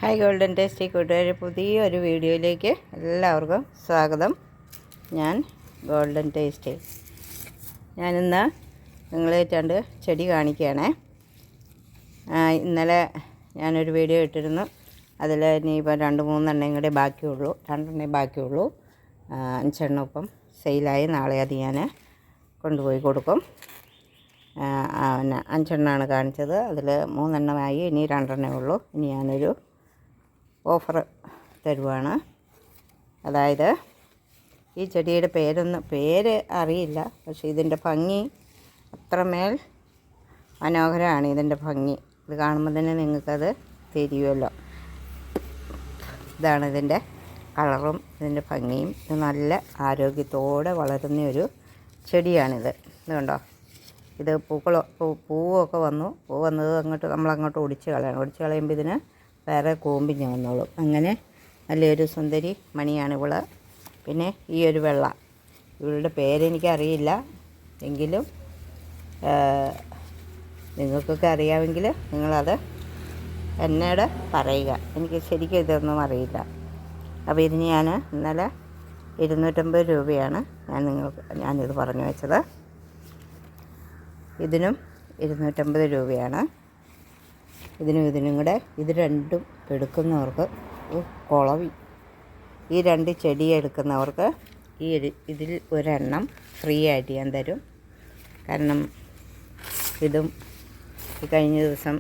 Hi golden tasty കൂട്ടുകാരെ, പുതിയൊരു വീഡിയോയിലേക്ക് എല്ലാവർക്കും സ്വാഗതം. ഞാൻ ഗോൾഡൻ ടേസ്റ്റി. ഞാനിന്ന് നിങ്ങളെ രണ്ട് ചെടി കാണിക്കുകയാണേ. ഇന്നലെ ഞാനൊരു വീഡിയോ ഇട്ടിരുന്നു. അതിൽ ഇനിയിപ്പോൾ 2-3 കൂടെ ബാക്കിയുള്ളൂ. 2 ബാക്കിയുള്ളൂ. 5 ഇപ്പം സെയിലായി. നാളെ അത് ഞാൻ കൊണ്ടുപോയി കൊടുക്കും. 5 കാണിച്ചത്. അതിൽ 3 ഇനി 2 ഉള്ളൂ. ഇനി ഞാനൊരു ഓഫർ തരുവാണ്. അതായത് ഈ ചെടിയുടെ പേര് അറിയില്ല, പക്ഷേ ഇതിൻ്റെ ഭംഗി അത്രമേൽ മനോഹരമാണ്. ഇതിൻ്റെ ഭംഗി ഇത് കാണുമ്പോൾ തന്നെ നിങ്ങൾക്കത് തിരിയുമല്ലോ. ഇതാണ് ഇതിൻ്റെ കളറും ഇതിൻ്റെ ഭംഗിയും. ഇത് നല്ല ആരോഗ്യത്തോടെ വളരുന്നൊരു ചെടിയാണിത്. ഇത് കണ്ടോ, ഇത് പൂവൊക്കെ വന്നു. പൂ വന്നത് നമ്മളങ്ങോട്ട് ഒടിച്ച് കളയണം. ഒടിച്ച് കളയുമ്പോൾ ഇതിന് വേറെ കൂമ്പിഞ്ഞ് വന്നോളും. അങ്ങനെ നല്ലൊരു സുന്ദരി മണിയാണ് ഇവള്. പിന്നെ ഈ ഒരു വെള്ള, ഇവളുടെ പേരെനിക്കറിയില്ല, എങ്കിലും നിങ്ങൾക്കൊക്കെ അറിയാമെങ്കിൽ നിങ്ങളത് എന്നോട് പറയുക. എനിക്ക് ശരിക്കും ഇതൊന്നും അറിയില്ല. അപ്പോൾ ഇതിന് ഞാൻ ഇന്നലെ 250 രൂപയാണ് ഞാനിത് പറഞ്ഞു വെച്ചത്. ഇതിനും 250 രൂപയാണ്. ഇതിനും കൂടെ ഇത് രണ്ടും എടുക്കുന്നവർക്ക് കുളവി. ഈ 2 ചെടി എടുക്കുന്നവർക്ക് ഇതിൽ ഒരെണ്ണം ഫ്രീ ആയിട്ട് ഞാൻ തരും. കാരണം ഇതും കഴിഞ്ഞ ദിവസം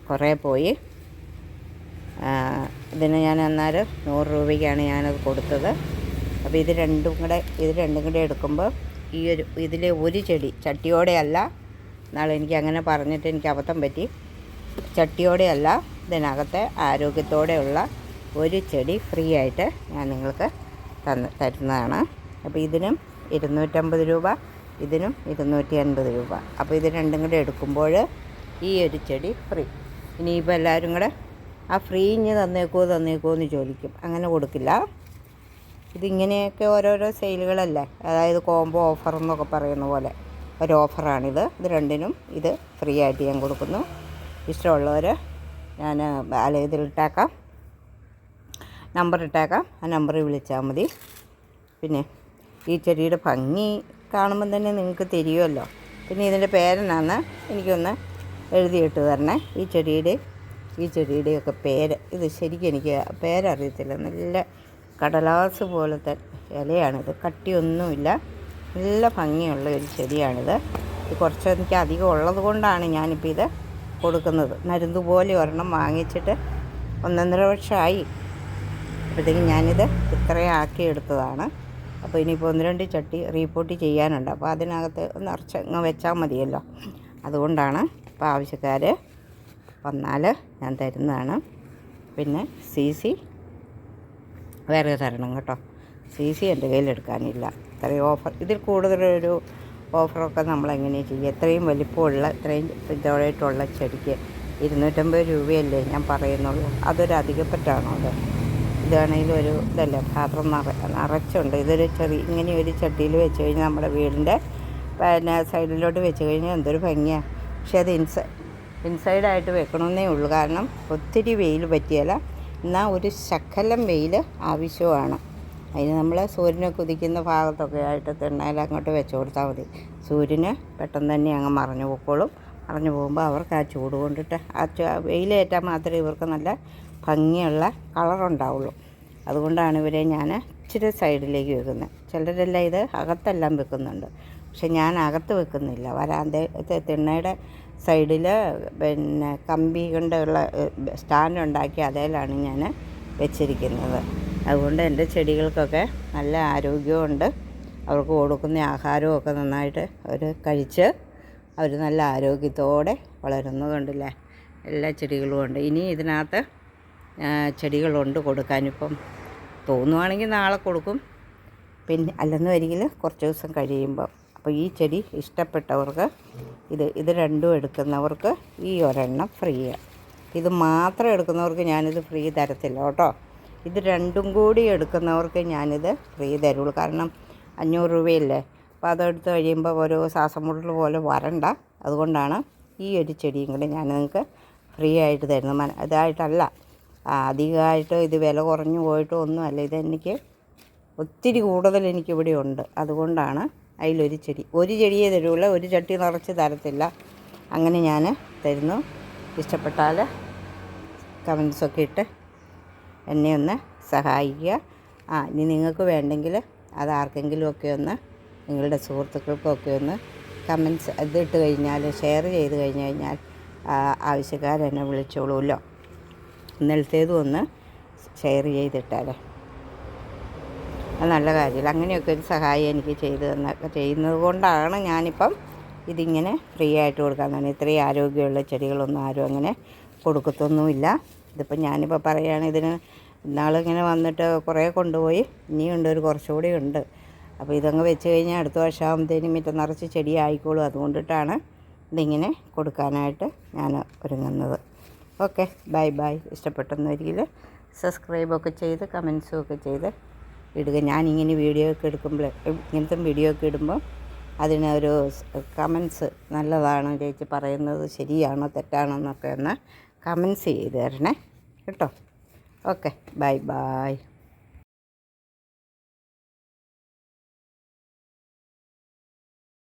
കുറേ പോയി. ഇതിന് ഞാൻ അന്നേരം 100 രൂപയ്ക്കാണ് ഞാനത് കൊടുത്തത്. അപ്പോൾ ഇത് രണ്ടും കൂടെ എടുക്കുമ്പോൾ ഇതിലെ ഒരു ചെടി ചട്ടിയോടെ അല്ല. നാളെ എനിക്ക് അങ്ങനെ പറഞ്ഞിട്ട് എനിക്ക് അബദ്ധം പറ്റി. ചട്ടിയോടെ അല്ല, ഇതിനകത്തെ ആരോഗ്യത്തോടെയുള്ള ഒരു ചെടി ഫ്രീ ആയിട്ട് ഞാൻ നിങ്ങൾക്ക് തരുന്നതാണ്. അപ്പോൾ ഇതിനും 250 രൂപ, ഇതിനും 250 രൂപ. അപ്പോൾ ഇത് രണ്ടും കൂടെ എടുക്കുമ്പോൾ ഈ ഒരു ചെടി ഫ്രീ. ഇനിയിപ്പോൾ എല്ലാവരും കൂടെ ആ ഫ്രീ ഇഞ്ഞ് തന്നേക്കോ എന്ന് ചോദിക്കും. അങ്ങനെ കൊടുക്കില്ല. ഇതിങ്ങനെയൊക്കെ ഓരോരോ സെയിലുകളല്ലേ, അതായത് കോംബോ ഓഫർ എന്നൊക്കെ പറയുന്ന പോലെ ഒരു ഓഫറാണിത്. ഇത് രണ്ടിനും ഇത് ഫ്രീ ആയിട്ട് ഞാൻ കൊടുക്കുന്നു. ഇഷ്ടമുള്ളവർ ഞാൻ ഇതിലിട്ടേക്കാം, നമ്പർ ഇട്ടേക്കാം. ആ നമ്പറിൽ വിളിച്ചാൽ മതി. പിന്നെ ഈ ചെടിയുടെ ഭംഗി കാണുമ്പം തന്നെ നിങ്ങൾക്ക് തിരിയുമല്ലോ. പിന്നെ ഇതിൻ്റെ പേരെന്നാന്ന് എനിക്കൊന്ന് എഴുതിയിട്ട് തരണേ. ഈ ചെടിയുടെയൊക്കെ പേര്. ഇത് ശരിക്കും എനിക്ക് പേരറിയത്തില്ല. നല്ല കടലാസ് പോലത്തെ ഇലയാണിത്, കട്ടിയൊന്നുമില്ല. നല്ല ഭംഗിയുള്ള ഒരു ചെടിയാണിത്. ഇത് കുറച്ച് എനിക്ക് അധികം ഉള്ളത് കൊണ്ടാണ് ഞാനിപ്പോൾ ഇത് കൊടുക്കുന്നത്. നരുന്തുപോലെ ഒരെണ്ണം വാങ്ങിച്ചിട്ട് 1.5 വർഷമായി. അപ്പോഴത്തേക്കും ഞാനിത് ഇത്രയും ആക്കിയെടുത്തതാണ്. അപ്പോൾ ഇനിയിപ്പോൾ 1-2 ചട്ടി റീപോർട്ട് ചെയ്യാനുണ്ട്. അപ്പോൾ അതിനകത്ത് നിറച്ചങ്ങ് വെച്ചാൽ മതിയല്ലോ. അതുകൊണ്ടാണ്. അപ്പോൾ ആവശ്യക്കാർ വന്നാൽ ഞാൻ തരുന്നതാണ്. പിന്നെ CC വേറെ തരണം കേട്ടോ. CC എൻ്റെ കയ്യിലെടുക്കാനില്ല. ഇത്രയും ഓഫർ, ഇതിൽ കൂടുതലൊരു ഓഫറൊക്കെ നമ്മളെങ്ങനെ ചെയ്യും? എത്രയും വലിപ്പമുള്ള ഇത്രയും ഇതോടായിട്ടുള്ള ചെടിക്ക് 250 രൂപയല്ലേ ഞാൻ പറയുന്നുള്ളൂ. അതൊരു അധികപ്പറ്റാണോ? ഇതാണെങ്കിലും ഒരു ഇതല്ലേ, പാത്രം നിറച്ചുണ്ട്. ഇതൊരു ഇങ്ങനെ ഒരു ചട്ടിയിൽ വെച്ച് കഴിഞ്ഞാൽ നമ്മുടെ വീടിൻ്റെ പിന്നെ സൈഡിലോട്ട് വെച്ച് കഴിഞ്ഞാൽ എന്തൊരു ഭംഗിയാണ്. പക്ഷേ അത് ഇൻസൈഡായിട്ട് വെക്കണമെന്നേ ഉള്ളൂ. കാരണം ഒത്തിരി വെയിൽ പറ്റിയല്ല, എന്നാൽ ഒരു ശകലം വെയിൽ ആവശ്യമാണ്. അതിന് നമ്മൾ സൂര്യനൊക്കെ ഉദിക്കുന്ന ഭാഗത്തൊക്കെ ആയിട്ട് തിണ്ണയിൽ അങ്ങോട്ട് വെച്ച് കൊടുത്താൽ മതി. സൂര്യന് പെട്ടെന്ന് തന്നെ അങ്ങ് മറഞ്ഞു പോയിക്കോളും. മറഞ്ഞു പോകുമ്പോൾ അവർക്ക് ആ ചൂട് കൊണ്ടിട്ട് വെയിലേറ്റാൽ മാത്രമേ ഇവർക്ക് നല്ല ഭംഗിയുള്ള കളറുണ്ടാവുള്ളൂ. അതുകൊണ്ടാണ് ഇവരെ ഞാൻ ഇച്ചിരി സൈഡിലേക്ക് വെക്കുന്നത്. ചിലരെല്ലാം ഇത് അകത്തെല്ലാം വെക്കുന്നുണ്ട്, പക്ഷെ ഞാൻ അകത്ത് വെക്കുന്നില്ല. തിണ്ണയുടെ സൈഡിൽ പിന്നെ കമ്പി കൊണ്ടുള്ള സ്റ്റാൻഡ് ഉണ്ടാക്കി അതിലാണ് ഞാൻ വെച്ചിരിക്കുന്നത്. അതുകൊണ്ട് എൻ്റെ ചെടികൾക്കൊക്കെ നല്ല ആരോഗ്യമുണ്ട്. അവർക്ക് കൊടുക്കുന്ന ആഹാരമൊക്കെ നന്നായിട്ട് അവർ കഴിച്ച് അവർ നല്ല ആരോഗ്യത്തോടെ വളരുന്നതുകൊണ്ടില്ലേ. എല്ലാ ചെടികളും ഉണ്ട്. ഇനി ഇതിനകത്ത് ചെടികളുണ്ട് കൊടുക്കാനിപ്പം. തോന്നുവാണെങ്കിൽ നാളെ കൊടുക്കും, പിന്നെ അല്ലെന്ന് വരികിൽ കുറച്ച് ദിവസം കഴിയുമ്പം. അപ്പോൾ ഈ ചെടി ഇഷ്ടപ്പെട്ടവർക്ക് ഇത് രണ്ടും എടുക്കുന്നവർക്ക് ഈ ഒരെണ്ണം ഫ്രീയാണ്. ഇത് മാത്രം എടുക്കുന്നവർക്ക് ഞാനിത് ഫ്രീ തരത്തില്ല കേട്ടോ. ഇത് രണ്ടും കൂടി എടുക്കുന്നവർക്ക് ഞാനിത് ഫ്രീ തരുള്ളൂ. കാരണം 500 രൂപയല്ലേ. അപ്പോൾ അതെടുത്ത് കഴിയുമ്പോൾ ഒരു ശ്വാസം മുട്ടൽ പോലെ വരണ്ട. അതുകൊണ്ടാണ് ഈ ഒരു ചെടിയും കൂടി ഞാൻ നിങ്ങൾക്ക് ഫ്രീ ആയിട്ട് തരുന്നത്. ഇതായിട്ടല്ല, അധികമായിട്ട് ഇത് വില കുറഞ്ഞു പോയിട്ടോ ഒന്നുമല്ല. ഇതെനിക്ക് ഒത്തിരി കൂടുതൽ എനിക്കിവിടെ ഉണ്ട്. അതുകൊണ്ടാണ് അതിലൊരു ചെടിയേ തരുള്ളൂ, ഒരു ചട്ടി നിറച്ച് തരത്തില്ല. അങ്ങനെ ഞാൻ തരുന്നു. ഇഷ്ടപ്പെട്ടാൽ കമൻസൊക്കെ ഇട്ട് എന്നെ ഒന്ന് സഹായിക്കുക. ഇനി നിങ്ങൾക്ക് വേണ്ടെങ്കിൽ അത് ആർക്കെങ്കിലുമൊക്കെ ഒന്ന് നിങ്ങളുടെ സുഹൃത്തുക്കൾക്കൊക്കെ ഒന്ന് കമൻസ് ഇതിട്ട് കഴിഞ്ഞാൽ, ഷെയർ ചെയ്ത് കഴിഞ്ഞാൽ ആവശ്യക്കാരെന്നെ വിളിച്ചോളൂല്ലോ. ഇന്നലത്തേതും ഒന്ന് ഷെയർ ചെയ്തിട്ടാലേ അത് നല്ല കാര്യമില്ല. അങ്ങനെയൊക്കെ ഒരു സഹായം എനിക്ക് ചെയ്യുന്നത് കൊണ്ടാണ് ഞാനിപ്പം ഇതിങ്ങനെ ഫ്രീ ആയിട്ട് കൊടുക്കാൻ തന്നെ. ഇത്രയും ആരോഗ്യമുള്ള ചെടികളൊന്നും ആരും അങ്ങനെ കൊടുക്കത്തൊന്നുമില്ല. ഇതിപ്പം ഞാനിപ്പോൾ പറയുകയാണ്, ഇതിന് ഇന്നാളിങ്ങനെ വന്നിട്ട് കുറേ കൊണ്ടുപോയി, ഇനിയുണ്ട്, ഒരു കുറച്ചുകൂടി ഉണ്ട്. അപ്പോൾ ഇതങ്ങ് വെച്ച് കഴിഞ്ഞാൽ അടുത്ത വർഷമാകുമ്പോഴത്തേനും മിറ്റം നിറച്ച് ചെടി ആയിക്കോളും. അതുകൊണ്ടിട്ടാണ് ഇതിങ്ങനെ കൊടുക്കാനായിട്ട് ഞാൻ ഒരുങ്ങുന്നത്. Okay, by. ഇഷ്ടപ്പെട്ടെന്നൊരിക്കൽ സബ്സ്ക്രൈബൊക്കെ ചെയ്ത് കമൻസും ഒക്കെ ചെയ്ത് ഇടുക. ഞാനിങ്ങനെ വീഡിയോ ഒക്കെ എടുക്കുമ്പോൾ, ഇങ്ങനത്തെ വീഡിയോ ഒക്കെ ഇടുമ്പോൾ അതിനൊരു കമൻസ്, നല്ലതാണോ ചേച്ചി പറയുന്നത്, ശരിയാണോ തെറ്റാണോ എന്നൊക്കെ ഒന്ന് കമൻസ് ചെയ്ത് തരണേ കേട്ടോ. Okay, by.